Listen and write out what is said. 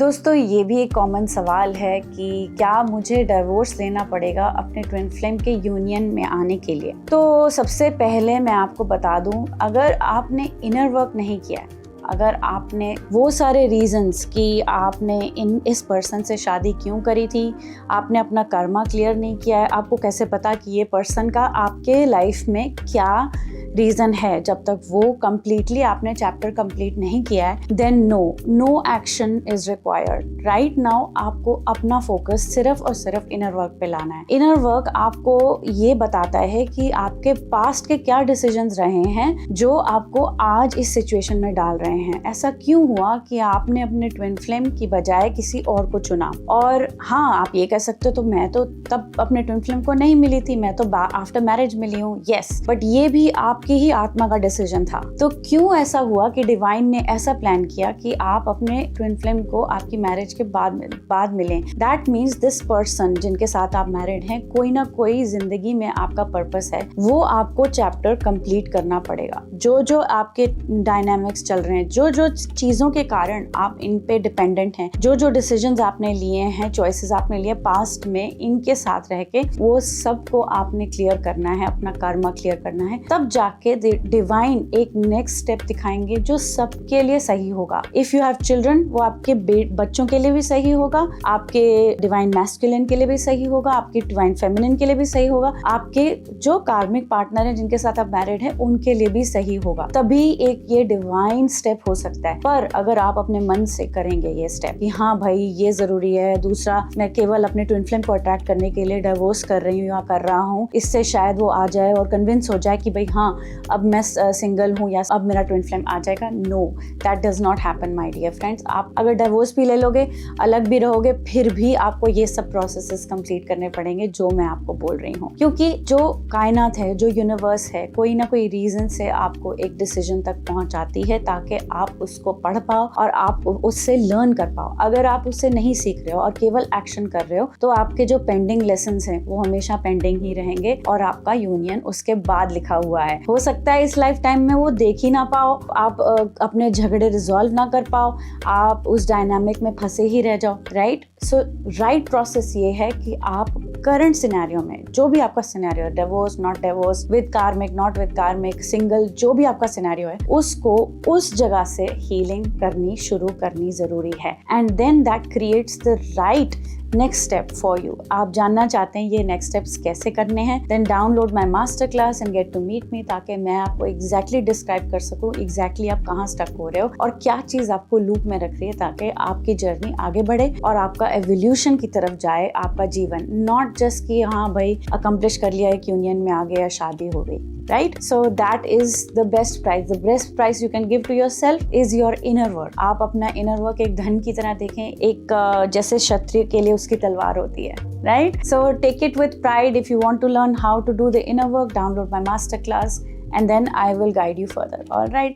दोस्तों ये भी एक कॉमन सवाल है कि क्या मुझे डिवोर्स लेना पड़ेगा अपने ट्विन फ्लेम के यूनियन में आने के लिए। तो सबसे पहले मैं आपको बता दूं, अगर आपने इनर वर्क नहीं किया है, अगर आपने वो सारे रीजंस कि आपने इस पर्सन से शादी क्यों करी थी, आपने अपना कर्मा क्लियर नहीं किया है, आपको कैसे पता कि ये पर्सन का आपके लाइफ में क्या रीज़न है, जब तक वो कम्प्लीटली आपने चैप्टर कंप्लीट नहीं किया है, then no action is required. Right now आपको अपना फोकस सिर्फ और सिर्फ इनर वर्क पे लाना है। इनर वर्क आपको ये बताता है कि आपके पास्ट के क्या डिसीजंस रहे हैं जो आपको आज इस सिचुएशन में डाल रहे हैं। ऐसा क्यों हुआ कि आपने अपने ट्विन फ्लेम की बजाय किसी और को चुना। और हाँ, आप ये कह सकते हो तो मैं तो तब अपने ट्विन फ्लेम को नहीं मिली थी, मैं तो आफ्टर मैरिज मिली हूँ। यस, बट ये भी आपकी ही आत्मा का डिसीजन था। तो क्यों ऐसा हुआ कि डिवाइन ने ऐसा प्लान किया कि आप अपने ट्विन फ्लेम को आपकी मैरिज के बाद मिलें। दैट मीन्स दिस पर्सन जिनके साथ आप मैरिड हैं, कोई ना कोई जिंदगी में आपका पर्पस है, वो आपको चैप्टर कंप्लीट करना पड़ेगा। जो जो आपके डायनामिक्स चल रहे हैं, जो जो चीजों के कारण आप इन पे डिपेंडेंट हैं, जो जो डिसीजंस आपने लिए हैं, चॉइसेस आपने लिए पास्ट में, इनके साथ रह के वो सबको आपने क्लियर करना है, अपना कर्मा क्लियर करना है। तब जाके डिवाइन एक नेक्स्ट स्टेप दिखाएंगे जो सबके लिए सही होगा। इफ यू हैव चिल्ड्रन, वो आपके बच्चों के लिए भी सही होगा, आपके डिवाइन मैस्कुलिन के लिए भी सही होगा, आपके डिवाइन फेमिनिन के लिए भी सही होगा, आपके जो कार्मिक पार्टनर हैं जिनके साथ आप मैरिड हैं उनके लिए भी सही होगा। तभी एक ये डिवाइन स्टेप हो सकता है। पर अगर आप अपने मन से करेंगे ये स्टेप कि हाँ भाई ये जरूरी है, दूसरा मैं केवल अपने ट्विन फ्लेम को अट्रैक्ट करने के लिए डिवोर्स कर रही हूँ या कर रहा हूँ, इससे शायद वो आ जाए और कन्विंस हो जाए कि भाई हाँ अब मैं सिंगल हूँ या अब मेरा ट्विन फ्लेम आ जाएगा। No, that does not happen my dear friends. आप अगर डिवोर्स भी ले लोगे, अलग भी रहोगे, फिर भी आपको ये सब प्रोसेसेस कंप्लीट करने पड़ेंगे जो मैं आपको बोल रही हूँ। क्योंकि जो कायनात है, जो यूनिवर्स है, कोई ना कोई रीजन से आपको एक डिसीजन तक पहुंचाती है ताकि आप उसको पढ़ पाओ और आप उससे लर्न कर पाओ। अगर आप उससे नहीं सीख रहे हो और केवल एक्शन कर रहे हो तो आपके जो पेंडिंग लेसन्स हैं वो हमेशा पेंडिंग ही रहेंगे और आपका यूनियन उसके बाद लिखा हुआ है। हो सकता है इस लाइफ टाइम में वो देख ही ना पाओ, आप अपने झगड़े रिजॉल्व ना कर पाओ, आप उस डायनामिक में फंसे ही रह जाओ। राइट, सो राइट प्रोसेस ये है कि आप करंट सिनेरियो में, जो भी आपका सिनेरियो है, डिवोर्स, नॉट डिवोर्स, विद कार्मिक, नॉट विद कार्मिक, सिंगल, जो भी आपका सिनेरियो है, उसको उस जगह से हीलिंग करनी शुरू करनी जरूरी है। And then that creates the right next step for you. आप जानना चाहते हैं ये नेक्स्ट स्टेप्स कैसे करने हैं, then download my master class and get to meet me, ताकि मैं आपको एग्जैक्टली डिस्क्राइब कर सकूं एग्जैक्टली आप कहाँ स्टक हो रहे हो और क्या चीज आपको लूप में रख रही है, ताकि आपकी जर्नी आगे बढ़े और आपका एवोल्यूशन की तरफ जाए आपका जीवन। नॉट जस्ट कि हाँ भाई अकम्प्लिश कर लिया, एक यूनियन में आ गया, शादी हो गई। Right? So that is the best price. The best price you can give to yourself is your inner work. आप अपना inner work एक धन की तरह देखें, एक जैसे क्षत्रिय के लिए उसकी तलवार होती है। Right? So take it with pride. If you want to learn how to do the inner work, download my masterclass and then I will guide you further. All right.